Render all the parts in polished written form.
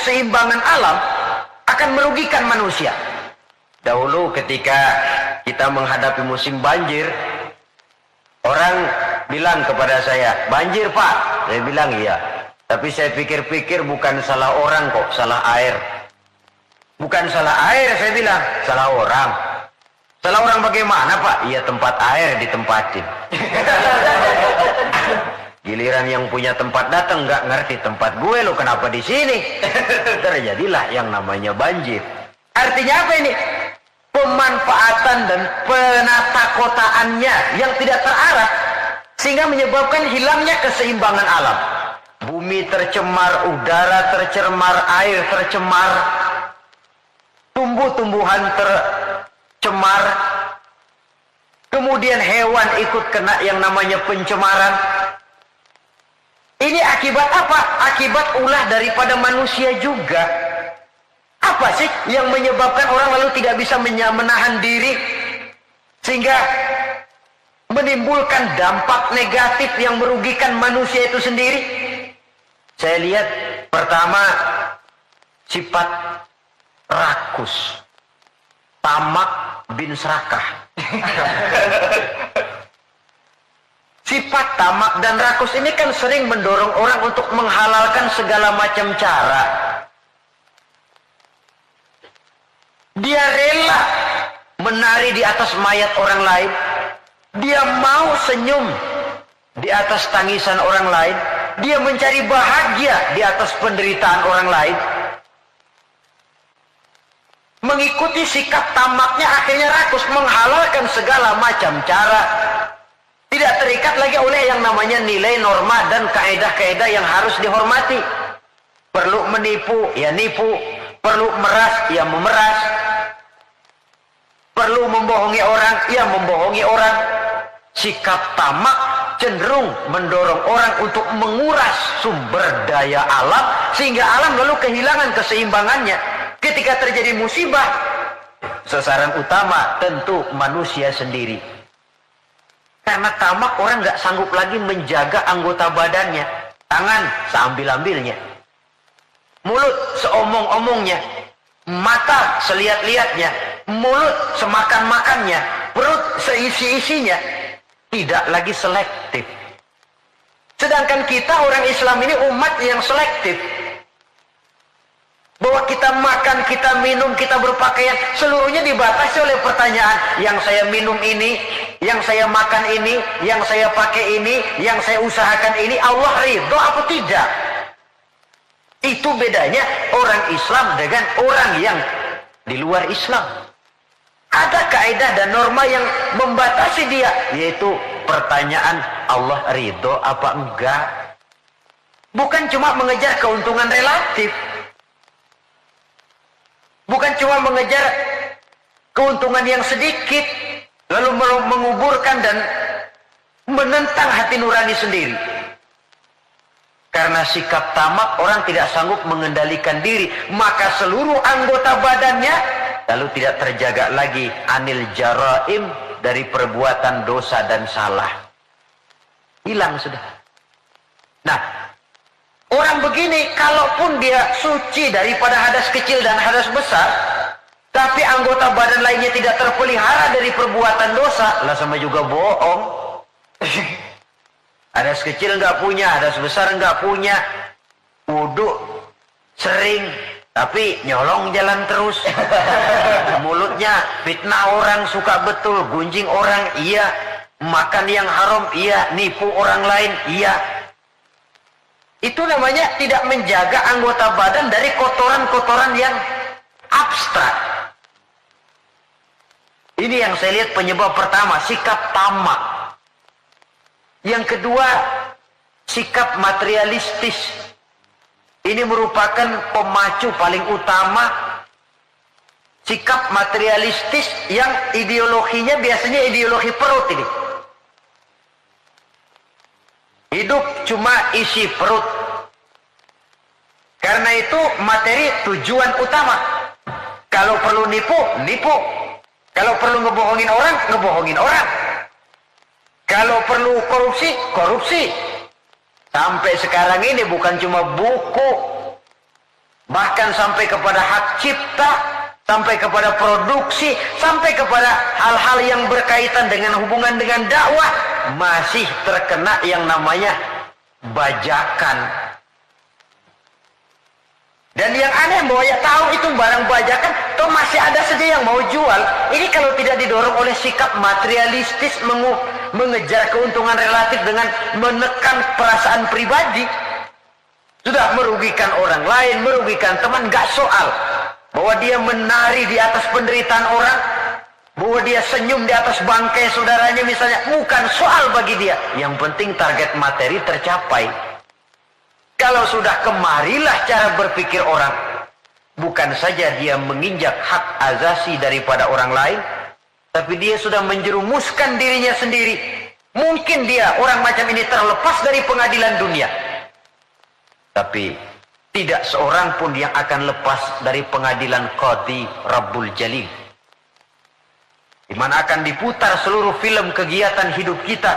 keseimbangan alam akan merugikan manusia. Dahulu ketika kita menghadapi musim banjir, orang bilang kepada saya, banjir Pak. Saya bilang iya. Tapi saya pikir-pikir bukan salah orang kok, salah air. Bukan salah air, saya bilang, salah orang. Salah orang bagaimana Pak? Iya, tempat air ditempatin. Giliran yang punya tempat datang nggak ngerti tempat gue lo kenapa di sini. Terjadilah yang namanya banjir. Artinya apa ini? Pemanfaatan dan penata kotaannya yang tidak terarah sehingga menyebabkan hilangnya keseimbangan alam. Bumi tercemar, udara tercemar, air tercemar, tumbuh-tumbuhan tercemar, kemudian hewan ikut kena yang namanya pencemaran. Ini akibat apa? Akibat ulah daripada manusia juga. Apa sih yang menyebabkan orang lalu tidak bisa menahan diri sehingga menimbulkan dampak negatif yang merugikan manusia itu sendiri? Saya lihat pertama sifat rakus, tamak bin serakah. Sifat tamak dan rakus ini kan sering mendorong orang untuk menghalalkan segala macam cara. Dia rela menari di atas mayat orang lain. Dia mau senyum di atas tangisan orang lain. Dia mencari bahagia di atas penderitaan orang lain. Mengikuti sikap tamaknya akhirnya rakus, menghalalkan segala macam cara. Tidak terikat lagi oleh yang namanya nilai, norma, dan kaedah-kaedah yang harus dihormati. Perlu menipu, ya nipu. Perlu meras, ya memeras. Perlu membohongi orang, ya membohongi orang. Sikap tamak cenderung mendorong orang untuk menguras sumber daya alam, sehingga alam lalu kehilangan keseimbangannya. Ketika terjadi musibah, sasaran utama tentu manusia sendiri. Karena tamak orang nggak sanggup lagi menjaga anggota badannya. Tangan seambil-ambilnya. Mulut seomong-omongnya. Mata selihat-lihatnya. Mulut semakan-makannya. Perut seisi-isinya. Tidak lagi selektif. Sedangkan kita orang Islam ini umat yang selektif. Bahwa kita makan, kita minum, kita berpakaian, seluruhnya dibatasi oleh pertanyaan. Yang saya minum ini, yang saya makan ini, yang saya pakai ini, yang saya usahakan ini, Allah ridho apa tidak? Itu bedanya orang Islam dengan orang yang di luar Islam. Ada kaidah dan norma yang membatasi dia, yaitu pertanyaan Allah ridho apa enggak. Bukan cuma mengejar keuntungan relatif. Bukan cuma mengejar keuntungan yang sedikit, lalu menguburkan dan menentang hati nurani sendiri. Karena sikap tamak, orang tidak sanggup mengendalikan diri, maka seluruh anggota badannya lalu tidak terjaga lagi anil jaraim, dari perbuatan dosa dan salah. Hilang sudah. Nah, orang begini, kalaupun dia suci daripada hadas kecil dan hadas besar, tapi anggota badan lainnya tidak terpelihara dari perbuatan dosa, lah sama juga bohong. Hadas kecil nggak punya, hadas besar nggak punya, wudu sering, tapi nyolong jalan terus. Mulutnya fitnah orang, suka betul, gunjing orang, iya. Makan yang haram, iya. Nipu orang lain, iya. Itu namanya tidak menjaga anggota badan dari kotoran-kotoran yang abstrak. Ini yang saya lihat penyebab pertama, sikap tamak. Yang kedua, sikap materialistis. Ini merupakan pemacu paling utama. Sikap materialistis yang ideologinya biasanya ideologi perut ini. Hidup cuma isi perut. Karena itu materi tujuan utama. Kalau perlu nipu, nipu. Kalau perlu ngebohongin orang, ngebohongin orang. Kalau perlu korupsi, korupsi. Sampai sekarang ini bukan cuma buku, bahkan sampai kepada hak cipta, sampai kepada produksi, sampai kepada hal-hal yang berkaitan dengan hubungan dengan dakwah, masih terkena yang namanya bajakan. Dan yang aneh bahwa ya tahu itu barang bajakan, toh masih ada saja yang mau jual. Ini kalau tidak didorong oleh sikap materialistis, mengejar keuntungan relatif dengan menekan perasaan pribadi, sudah merugikan orang lain, merugikan teman, gak soal. Bahwa dia menari di atas penderitaan orang, bahwa dia senyum di atas bangkai saudaranya misalnya, bukan soal bagi dia. Yang penting target materi tercapai. Kalau sudah kemarilah cara berpikir orang, bukan saja dia menginjak hak azasi daripada orang lain, tapi dia sudah menjerumuskan dirinya sendiri. Mungkin dia orang macam ini terlepas dari pengadilan dunia, tapi tidak seorang pun yang akan lepas dari pengadilan Qadhi Rabbul Jalil, di mana akan diputar seluruh film kegiatan hidup kita,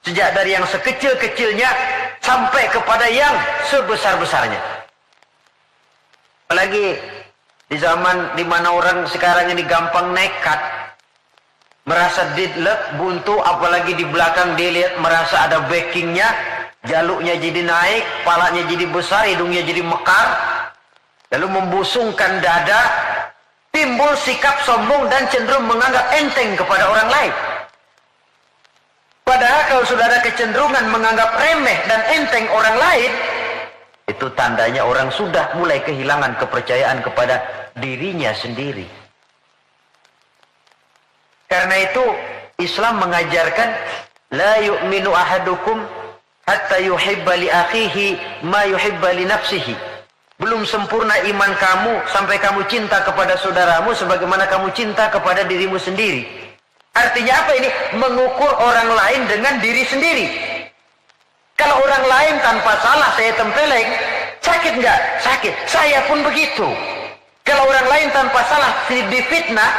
sejak dari yang sekecil-kecilnya sampai kepada yang sebesar-besarnya. Apalagi di zaman di mana orang sekarang ini gampang nekat, merasa deadlock, buntu, apalagi di belakang dia lihat merasa ada backingnya, jaluknya jadi naik, palanya jadi besar, hidungnya jadi mekar, lalu membusungkan dada, timbul sikap sombong dan cenderung menganggap enteng kepada orang lain. Padahal kalau sudah ada kecenderungan menganggap remeh dan enteng orang lain, itu tandanya orang sudah mulai kehilangan kepercayaan kepada dirinya sendiri. Karena itu Islam mengajarkan la yu'minu ahadukum hatta yuhibba li akhihi ma yuhibba li nafsihi. Belum sempurna iman kamu sampai kamu cinta kepada saudaramu sebagaimana kamu cinta kepada dirimu sendiri. Artinya apa ini? Mengukur orang lain dengan diri sendiri. Kalau orang lain tanpa salah saya tempeleng, sakit nggak? Sakit. Saya pun begitu. Kalau orang lain tanpa salah difitnah,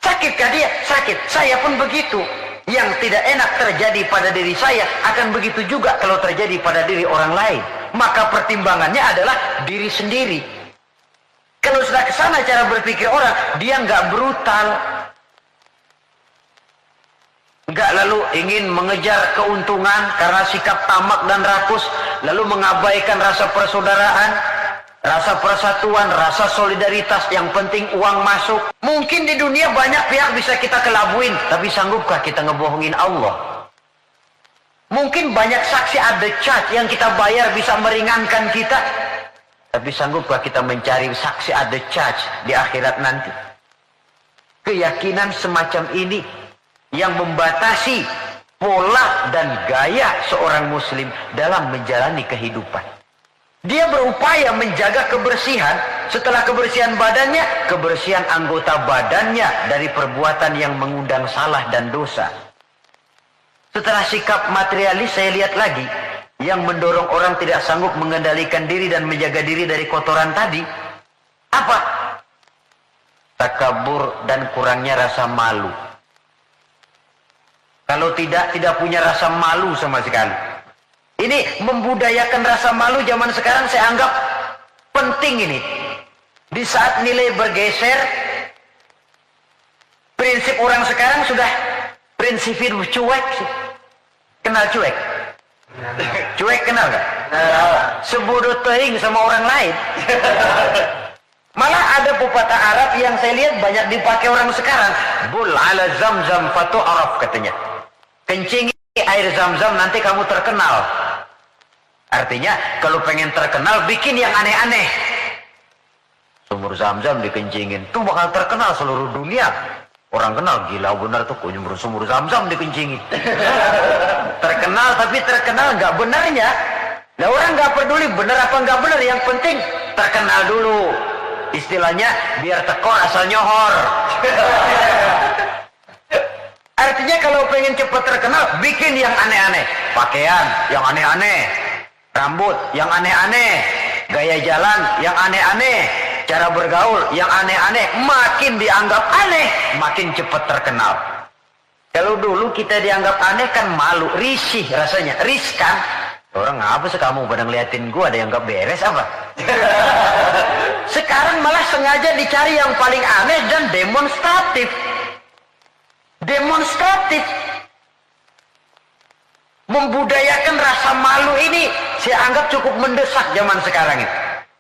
sakitkah dia? Sakit. Saya pun begitu. Yang tidak enak terjadi pada diri saya akan begitu juga kalau terjadi pada diri orang lain. Maka pertimbangannya adalah diri sendiri. Kalau sudah ke sana cara berpikir orang, dia nggak brutal. Enggak lalu ingin mengejar keuntungan karena sikap tamak dan rakus, lalu mengabaikan rasa persaudaraan, rasa persatuan, rasa solidaritas. Yang penting uang masuk. Mungkin di dunia banyak pihak bisa kita kelabuin, tapi sanggupkah kita ngebohongin Allah? Mungkin banyak saksi ada charge yang kita bayar bisa meringankan kita, tapi sanggupkah kita mencari saksi ada charge di akhirat nanti? Keyakinan semacam ini yang membatasi pola dan gaya seorang muslim dalam menjalani kehidupan. Dia berupaya menjaga kebersihan, setelah kebersihan badannya, kebersihan anggota badannya dari perbuatan yang mengundang salah dan dosa. Setelah sikap materialis, saya lihat lagi yang mendorong orang tidak sanggup mengendalikan diri dan menjaga diri dari kotoran tadi. Apa? Takabur dan kurangnya rasa malu. Kalau tidak punya rasa malu sama sekali. Ini membudayakan rasa malu zaman sekarang saya anggap penting ini. Di saat nilai bergeser, prinsip orang sekarang sudah prinsip hidup cuek sih. Kenal cuek? Cuek kenal gak? Sebodoh teing sama orang lain. Malah ada pepatah Arab yang saya lihat banyak dipakai orang sekarang. Bul ala zamzam fatu araf katanya. Kencingi air zam-zam nanti kamu terkenal. Artinya kalau pengen terkenal bikin yang aneh-aneh. Sumur zam-zam dikencingin, tuh bakal terkenal seluruh dunia. Orang kenal, gila benar tuh sumur zam-zam dikencingin. Terkenal tapi terkenal nggak benarnya. Nah orang nggak peduli benar apa nggak benar, yang penting terkenal dulu. Istilahnya biar tekor asal nyohor. Artinya kalau pengen cepat terkenal, bikin yang aneh-aneh. Pakaian yang aneh-aneh, rambut yang aneh-aneh, gaya jalan yang aneh-aneh, cara bergaul yang aneh-aneh. Makin dianggap aneh, makin cepat terkenal. Kalau dulu kita dianggap aneh kan malu, risih rasanya, riskan. Orang apa sih kamu pada ngeliatin gua, ada yang gak beres apa? sengaja dicari yang paling aneh dan demonstratif. Demonstratif. Membudayakan rasa malu ini saya anggap cukup mendesak zaman sekarang ini.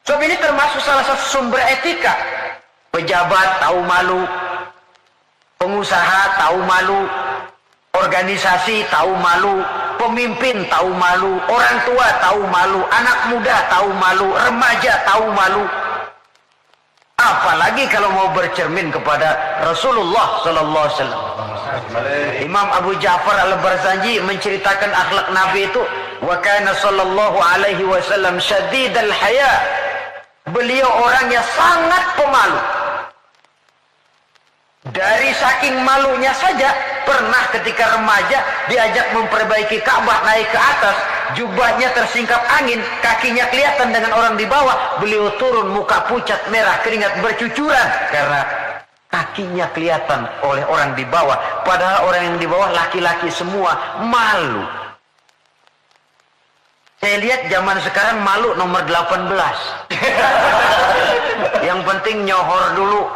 Sebab ini termasuk salah satu sumber etika. Pejabat tahu malu, pengusaha tahu malu, organisasi tahu malu, pemimpin tahu malu, orang tua tahu malu, anak muda tahu malu, remaja tahu malu. Apalagi kalau mau bercermin kepada Rasulullah sallallahu alaihi wasallam. Imam Abu Ja'far Al-Barzanji menceritakan akhlak Nabi itu, wa kana sallallahu alaihi wasallam syadidal haya. Beliau orang yang sangat pemalu. Dari saking malunya saja, pernah ketika remaja diajak memperbaiki Ka'bah naik ke atas, jubahnya tersingkap angin, kakinya kelihatan dengan orang di bawah, beliau turun muka pucat merah, keringat bercucuran karena kakinya kelihatan oleh orang di bawah, padahal orang yang di bawah laki-laki semua malu. Saya lihat zaman sekarang malu nomor 18. Yang penting nyohor dulu.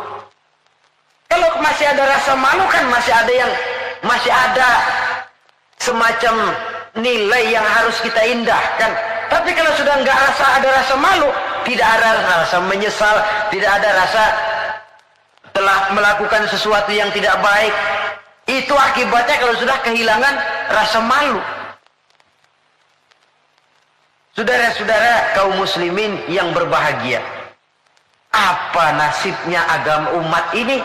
Kalau masih ada rasa malu kan masih ada semacam nilai yang harus kita indahkan. Tapi kalau sudah nggak ada rasa malu, tidak ada rasa menyesal, tidak ada rasa telah melakukan sesuatu yang tidak baik. Itu akibatnya kalau sudah kehilangan rasa malu. Saudara-saudara kaum muslimin yang berbahagia, apa nasibnya agama umat ini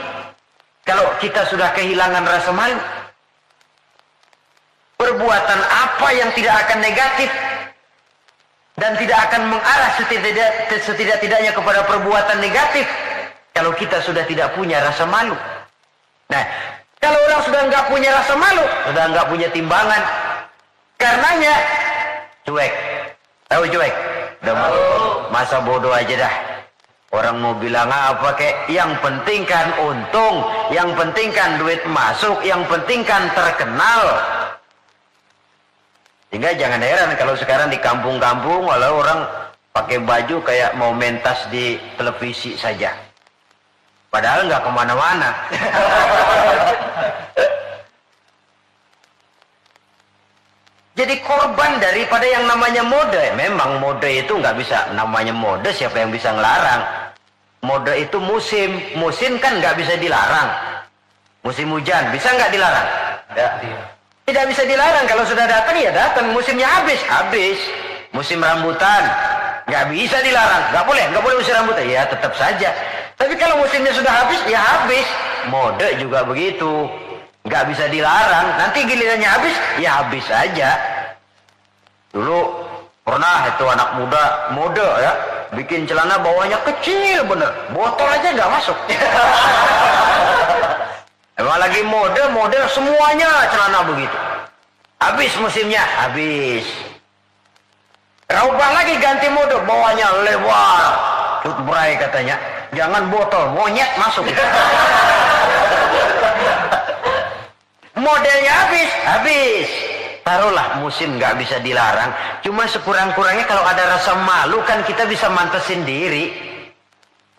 kalau kita sudah kehilangan rasa malu? Perbuatan apa yang tidak akan negatif dan tidak akan mengarah setidak-tidaknya kepada perbuatan negatif kalau kita sudah tidak punya rasa malu? Nah, kalau orang sudah nggak punya rasa malu, sudah nggak punya timbangan, karenanya cuek. Tahu cuek? Udah masa bodoh aja dah. Orang mau bilang apa kek, yang penting kan untung, yang penting kan duit masuk, yang penting kan terkenal. Sehingga jangan heran kalau sekarang di kampung-kampung walau orang pakai baju kayak mau mentas di televisi saja. Padahal nggak kemana-mana. Jadi korban daripada yang namanya mode. Memang mode itu nggak bisa, namanya mode siapa yang bisa ngelarang? Mode itu musim, musim kan nggak bisa dilarang. Musim hujan bisa nggak dilarang? Ya. Tidak bisa dilarang, kalau sudah datang ya datang, musimnya habis. Musim rambutan nggak bisa dilarang, nggak boleh musim rambutan, ya tetap saja. Tapi kalau musimnya sudah habis, ya habis. Mode juga begitu. Nggak bisa dilarang, nanti gilirannya habis, ya habis saja. Dulu pernah itu anak muda mode ya, bikin celana bawahnya kecil bener, botol aja nggak masuk. Emang lagi mode semuanya celana begitu. Habis musimnya, habis. Ubah lagi ganti mode, bawahnya lebar, cutbray katanya, jangan botol, monyet masuk. Modelnya habis. Taruhlah musim nggak bisa dilarang. Cuma sekurang-kurangnya kalau ada rasa malu kan kita bisa mantesin diri.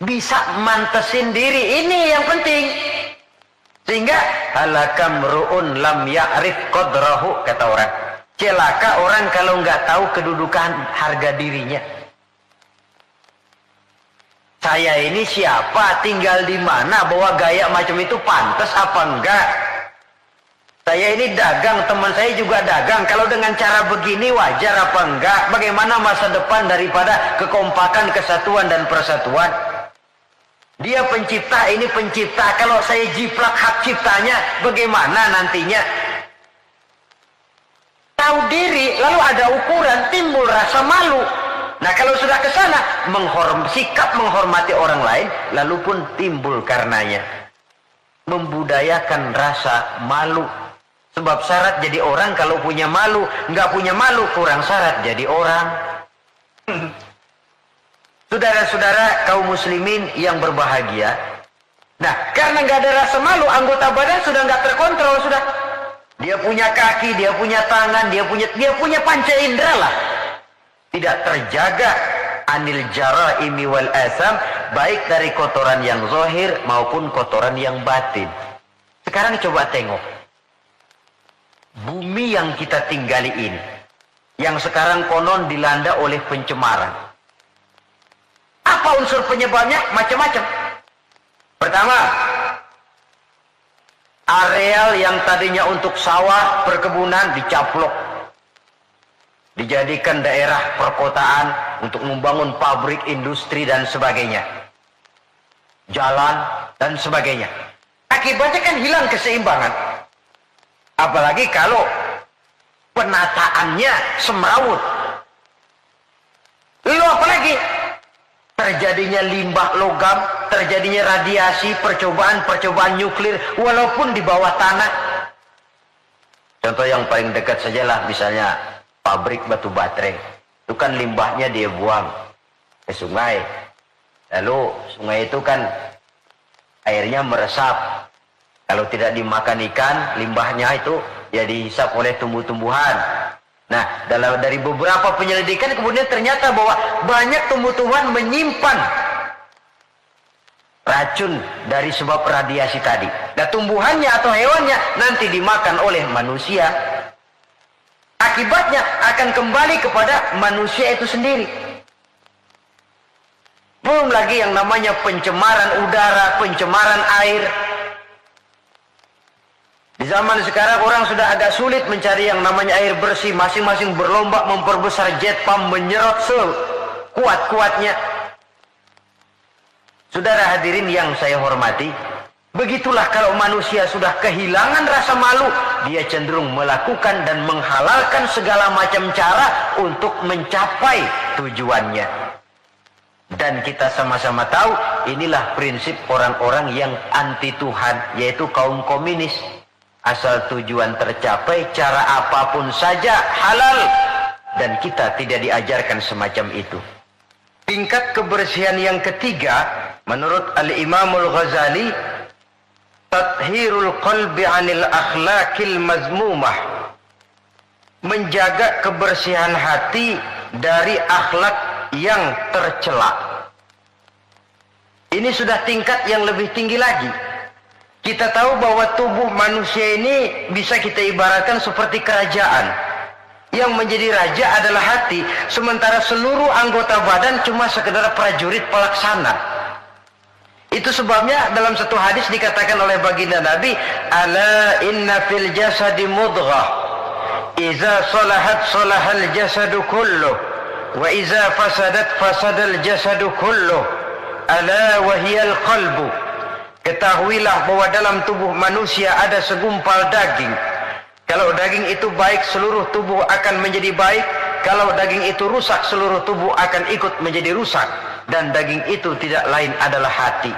Bisa mantesin diri, ini yang penting. Sehingga halakam ru'un lam ya'rif qadrahu, kata orang. Celaka orang kalau nggak tahu kedudukan harga dirinya. Saya ini siapa, tinggal di mana, bawa gaya macam itu pantas apa enggak? Saya ini dagang, teman saya juga dagang. Kalau dengan cara begini wajar apa enggak? Bagaimana masa depan daripada kekompakan, kesatuan dan persatuan? Dia pencipta, ini pencipta. Kalau saya jiplak hak ciptanya, bagaimana nantinya? Tahu diri, lalu ada ukuran, timbul rasa malu. Nah kalau sudah ke sana, sikap menghormati orang lain, lalu pun timbul karenanya. Membudayakan rasa malu. Sebab syarat jadi orang kalau punya malu, nggak punya malu kurang syarat jadi orang. Saudara-saudara kaum muslimin yang berbahagia. Nah, karena nggak ada rasa malu, anggota badan sudah nggak terkontrol sudah. Dia punya kaki, dia punya tangan, dia punya panca indera lah. Tidak terjaga. anil jaraimi wal asam, baik dari kotoran yang zahir maupun kotoran yang batin. Sekarang coba tengok bumi yang kita tinggali ini, yang sekarang konon dilanda oleh pencemaran. Apa unsur penyebabnya? Macam-macam. Pertama, areal yang tadinya untuk sawah, perkebunan dicaplok, dijadikan daerah perkotaan untuk membangun pabrik, industri dan sebagainya, jalan dan sebagainya. Akibatnya kan hilang keseimbangan. Apalagi kalau penataannya semrawut. Lalu apalagi? Terjadinya limbah logam, terjadinya radiasi, percobaan nuklir walaupun di bawah tanah. Contoh yang paling dekat sajalah, misalnya pabrik batu baterai. Itu kan limbahnya dia buang ke sungai. Lalu sungai itu kan airnya meresap. Kalau tidak dimakan ikan, limbahnya itu ya dihisap oleh tumbuh-tumbuhan. Nah, dari beberapa penyelidikan kemudian ternyata bahwa banyak tumbuh-tumbuhan menyimpan racun dari sebab radiasi tadi. Nah, tumbuhannya atau hewannya nanti dimakan oleh manusia. Akibatnya akan kembali kepada manusia itu sendiri. Belum lagi yang namanya pencemaran udara, pencemaran air. Di zaman sekarang orang sudah agak sulit mencari yang namanya air bersih. Masing-masing berlomba memperbesar jet pump, menyerot sekuat-kuatnya. Saudara hadirin yang saya hormati, begitulah kalau manusia sudah kehilangan rasa malu, dia cenderung melakukan dan menghalalkan segala macam cara untuk mencapai tujuannya. Dan kita sama-sama tahu, inilah prinsip orang-orang yang anti Tuhan, yaitu kaum komunis. Asal tujuan tercapai, cara apapun saja halal. Dan kita tidak diajarkan semacam itu. Tingkat kebersihan yang ketiga, menurut Al-Imamul Ghazali, tathhirul qalbi anil akhlaqil mazmumah. Menjaga kebersihan hati dari akhlak yang tercela. Ini sudah tingkat yang lebih tinggi lagi. Kita tahu bahwa tubuh manusia ini bisa kita ibaratkan seperti kerajaan. Yang menjadi raja adalah hati, sementara seluruh anggota badan cuma sekedar prajurit pelaksana. Itu sebabnya dalam satu hadis dikatakan oleh baginda Nabi, ala inna fil jasadi mudghah, iza salahat salahal jasadu kulluh, wa iza fasadat fasadal jasadu kulluh, ala wahiyal qalbu. Ketahuilah bahwa dalam tubuh manusia ada segumpal daging. Kalau daging itu baik, seluruh tubuh akan menjadi baik. Kalau daging itu rusak, seluruh tubuh akan ikut menjadi rusak. Dan daging itu tidak lain adalah hati.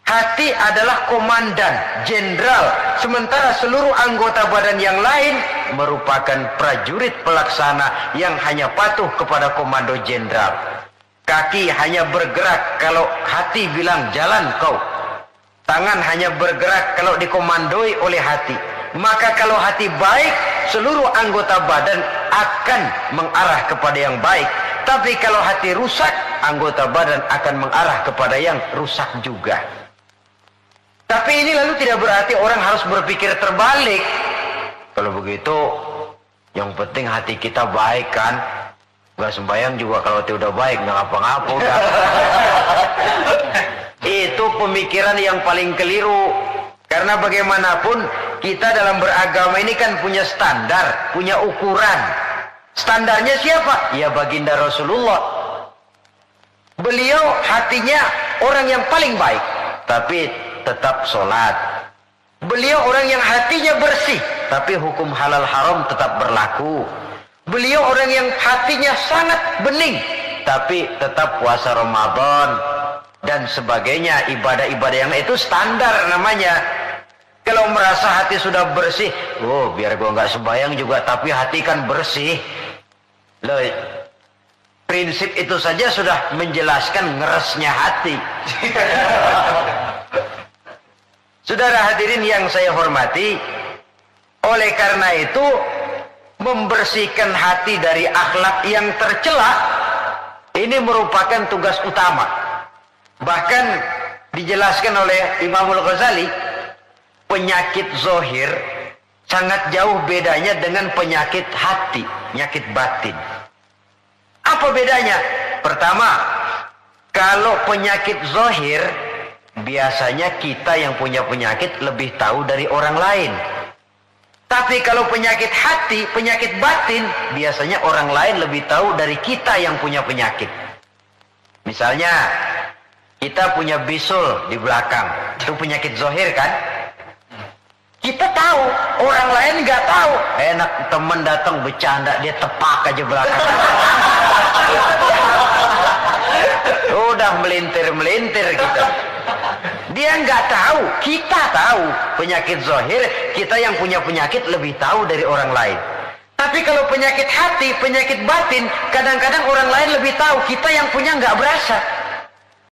Hati adalah komandan, jenderal. Sementara seluruh anggota badan yang lain merupakan prajurit pelaksana yang hanya patuh kepada komando jenderal. Kaki hanya bergerak kalau hati bilang jalan kau. Tangan hanya bergerak kalau dikomandoi oleh hati. Maka kalau hati baik, seluruh anggota badan akan mengarah kepada yang baik. Tapi kalau hati rusak, anggota badan akan mengarah kepada yang rusak juga. Tapi ini lalu tidak berarti orang harus berpikir terbalik. Kalau begitu, yang penting hati kita baik kan. Gak sembahyang juga kalau hati udah baik, nggak ngapa-ngapa kan. Itu pemikiran yang paling keliru. Karena bagaimanapun kita dalam beragama ini kan punya standar, punya ukuran. Standarnya siapa? Ya baginda Rasulullah. Beliau hatinya orang yang paling baik, tapi tetap sholat. Beliau orang yang hatinya bersih, tapi hukum halal haram tetap berlaku. Beliau orang yang hatinya sangat bening, tapi tetap puasa Ramadan dan sebagainya, ibadah-ibadah yang itu standar namanya. Kalau merasa hati sudah bersih, oh biar gua nggak sembahyang juga tapi hati kan bersih. Loh, prinsip itu saja sudah menjelaskan ngeresnya hati. Saudara hadirin yang saya hormati, oleh karena itu membersihkan hati dari akhlak yang tercela Ini merupakan tugas utama. Bahkan dijelaskan oleh Imamul Ghazali, penyakit zohir sangat jauh bedanya dengan penyakit hati, penyakit batin. Apa bedanya? Pertama, kalau penyakit zohir, biasanya kita yang punya penyakit lebih tahu dari orang lain. Tapi kalau penyakit hati, penyakit batin, biasanya orang lain lebih tahu dari kita yang punya penyakit. Misalnya, kita punya bisul di belakang. Itu penyakit zohir kan? Kita tahu, orang lain nggak tahu. Enak teman datang bercanda, dia tepak aja belakang. Udah melintir-melintir kita. Dia nggak tahu, kita tahu. Penyakit zohir, kita yang punya penyakit lebih tahu dari orang lain. Tapi kalau penyakit hati, penyakit batin, kadang-kadang orang lain lebih tahu, kita yang punya nggak berasa.